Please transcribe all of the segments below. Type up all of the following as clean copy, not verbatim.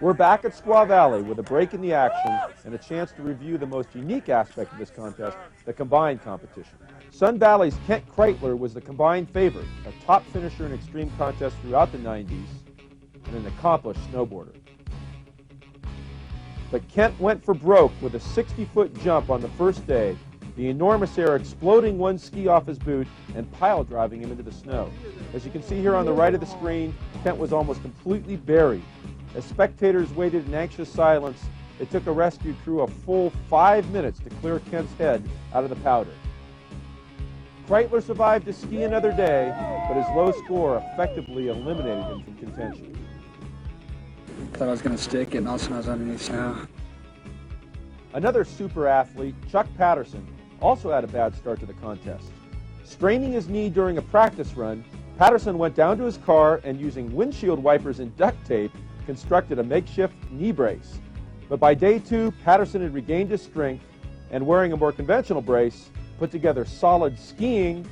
We're back at Squaw Valley with a break in the action and a chance to review the most unique aspect of this contest, the combined competition. Sun Valley's Kent Kreitler was the combined favorite, a top finisher in extreme contests throughout the 90s, and an accomplished snowboarder. But Kent went for broke with a 60-foot jump on the first day, the enormous air exploding one ski off his boot and pile driving him into the snow. As you can see here on the right of the screen, Kent was almost completely buried. As spectators waited in anxious silence, it took a rescue crew a full 5 minutes to clear Kent's head out of the powder. Kreitler survived to ski another day, but his low score effectively eliminated him from contention. Thought I was going to stick it, and all of a sudden I was underneath snow. Another super athlete, Chuck Patterson, also had a bad start to the contest. Straining his knee during a practice run, Patterson went down to his car and, using windshield wipers and duct tape, constructed a makeshift knee brace. But by day 2, Patterson had regained his strength and, wearing a more conventional brace, put together solid skiing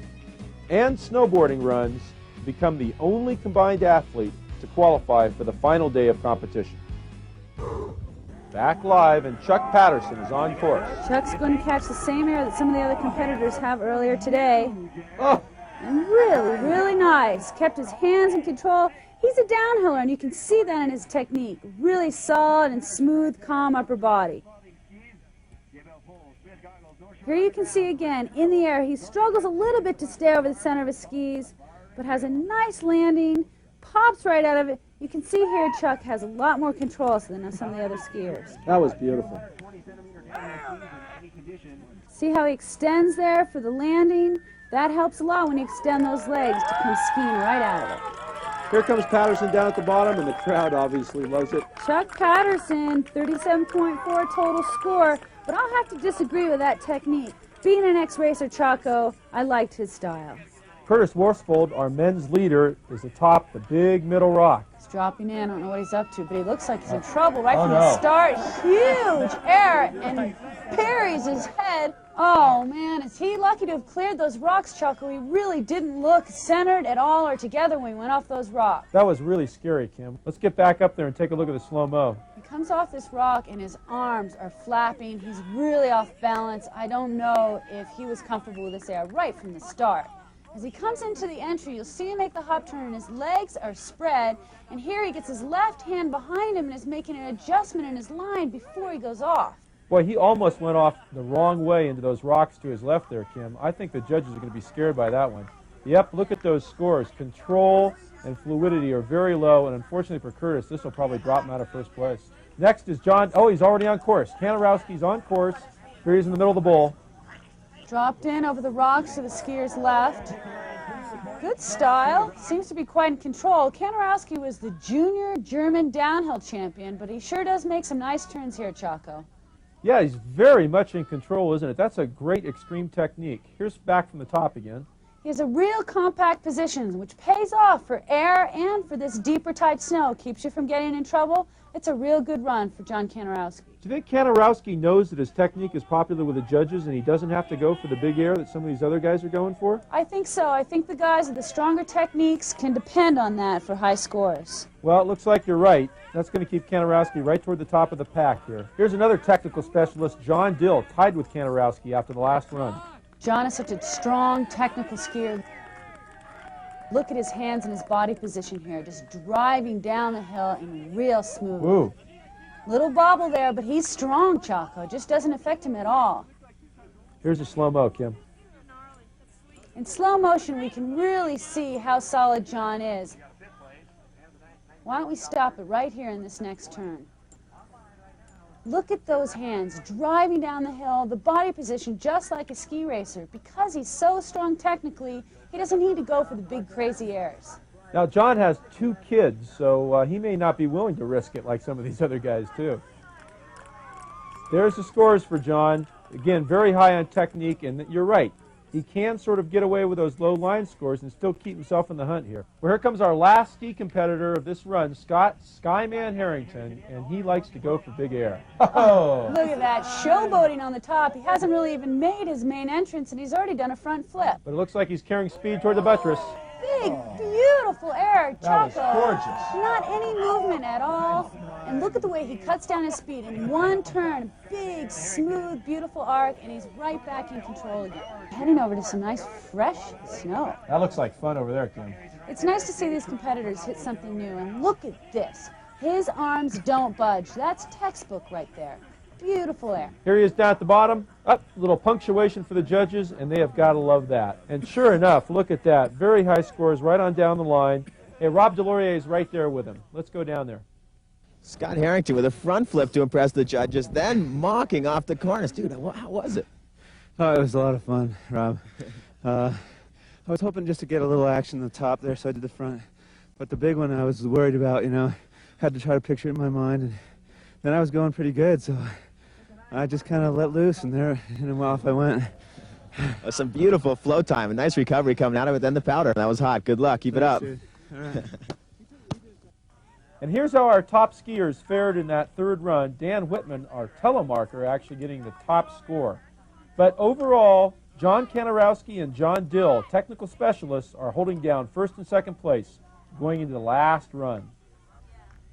and snowboarding runs to become the only combined athlete to qualify for the final day of competition. Back live, and Chuck Patterson is on course. Chuck's going to catch the same air that some of the other competitors have earlier today. Oh. And really, really nice. Kept his hands in control. He's a downhiller, and you can see that in his technique. Really solid and smooth, calm upper body. Here you can see again, in the air, he struggles a little bit to stay over the center of his skis, but has a nice landing, pops right out of it. You can see here Chuck has a lot more control than some of the other skiers. That was beautiful. See how he extends there for the landing? That helps a lot when you extend those legs to come skiing right out of it. Here comes Patterson down at the bottom, and the crowd obviously loves it. Chuck Patterson, 37.4 total score, but I'll have to disagree with that technique. Being an ex-racer, Chaco, I liked his style. Curtis Worsfold, our men's leader, is atop the big middle rock. He's dropping in. I don't know what he's up to, but he looks like he's in trouble right from the start. Huge air, and parries his head. Oh, man, is he lucky to have cleared those rocks, Chaco? He really didn't look centered at all or together when he went off those rocks. That was really scary, Kim. Let's get back up there and take a look at the slow-mo. He comes off this rock, and his arms are flapping. He's really off balance. I don't know if he was comfortable with this air right from the start. As he comes into the entry, you'll see him make the hop turn, and his legs are spread. And here he gets his left hand behind him and is making an adjustment in his line before he goes off. Boy, he almost went off the wrong way into those rocks to his left there, Kim. I think the judges are going to be scared by that one. Yep, look at those scores. Control and fluidity are very low, and unfortunately for Curtis, this will probably drop him out of first place. Next is John. Oh, he's already on course. Kanarowski's on course. Here he's in the middle of the bowl. Dropped in over the rocks to the skier's left. Good style. Seems to be quite in control. Kanarowski was the junior German downhill champion, but he sure does make some nice turns here, Chaco. Yeah, he's very much in control, isn't it? That's a great extreme technique. Here's back from the top again. He has a real compact position, which pays off for air and for this deeper type snow. Keeps you from getting in trouble. It's a real good run for John Kanarowski. Do you think Kanarowski knows that his technique is popular with the judges and he doesn't have to go for the big air that some of these other guys are going for? I think so. I think the guys with the stronger techniques can depend on that for high scores. Well, it looks like you're right. That's going to keep Kanarowski right toward the top of the pack here. Here's another technical specialist, John Dill, tied with Kanarowski after the last run. John is such a strong technical skier. Look at his hands and his body position here, just driving down the hill and real smooth. Ooh. Little bobble there, but he's strong, Chaco. It just doesn't affect him at all. Here's a slow-mo, Kim. In slow motion, we can really see how solid John is. Why don't we stop it right here in this next turn? Look at those hands driving down the hill, the body position just like a ski racer. Because he's so strong technically, he doesn't need to go for the big crazy airs. Now, John has 2 kids, so he may not be willing to risk it like some of these other guys, too. There's the scores for John. Again, very high on technique, and you're right. He can sort of get away with those low line scores and still keep himself in the hunt here. Well, here comes our last ski competitor of this run, Scott Skyman Harrington, and he likes to go for big air. Oh! Look at that, showboating on the top. He hasn't really even made his main entrance, and he's already done a front flip. But it looks like he's carrying speed toward the buttress. Big, beautiful air, Chaco. That was gorgeous. Not any movement at all. And look at the way he cuts down his speed in one turn, big, smooth, beautiful arc, and he's right back in control again. Heading over to some nice, fresh snow. That looks like fun over there, Kim. It's nice to see these competitors hit something new, and look at this. His arms don't budge. That's textbook right there. Beautiful air. Here he is down at the bottom. Up, little punctuation for the judges, and they have got to love that. And sure enough, look at that. Very high scores right on down the line. Hey, Rob Delorier is right there with him. Let's go down there. Scott Harrington with a front flip to impress the judges, then mocking off the corners. Dude, how was it? Oh, it was a lot of fun, Rob. I was hoping just to get a little action on the top there, so I did the front. But the big one I was worried about, you know, had to try to picture it in my mind. And then I was going pretty good, so I just kind of let loose, and off I went. Some beautiful flow time, a nice recovery coming out of it, then the powder. That was hot. Good luck. Keep it up. All right. And here's how our top skiers fared in that third run. Dan Whitman, our telemarker, actually getting the top score. But overall, John Kanarowski and John Dill, technical specialists, are holding down first and second place going into the last run.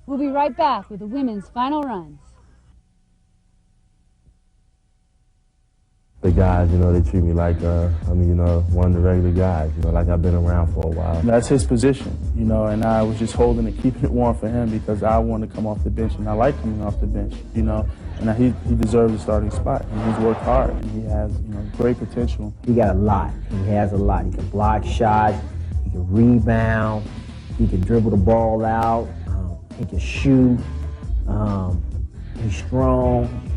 We'll be right back with the women's final runs. The guys, you know, they treat me like, one of the regular guys, you know, like I've been around for a while. That's his position, you know, and I was just holding it, keeping it warm for him because I want to come off the bench, and I like coming off the bench, you know, and he deserves a starting spot, and he's worked hard, and he has, you know, great potential. He got a lot. He has a lot. He can block shots, he can rebound, he can dribble the ball out, he can shoot, he's strong.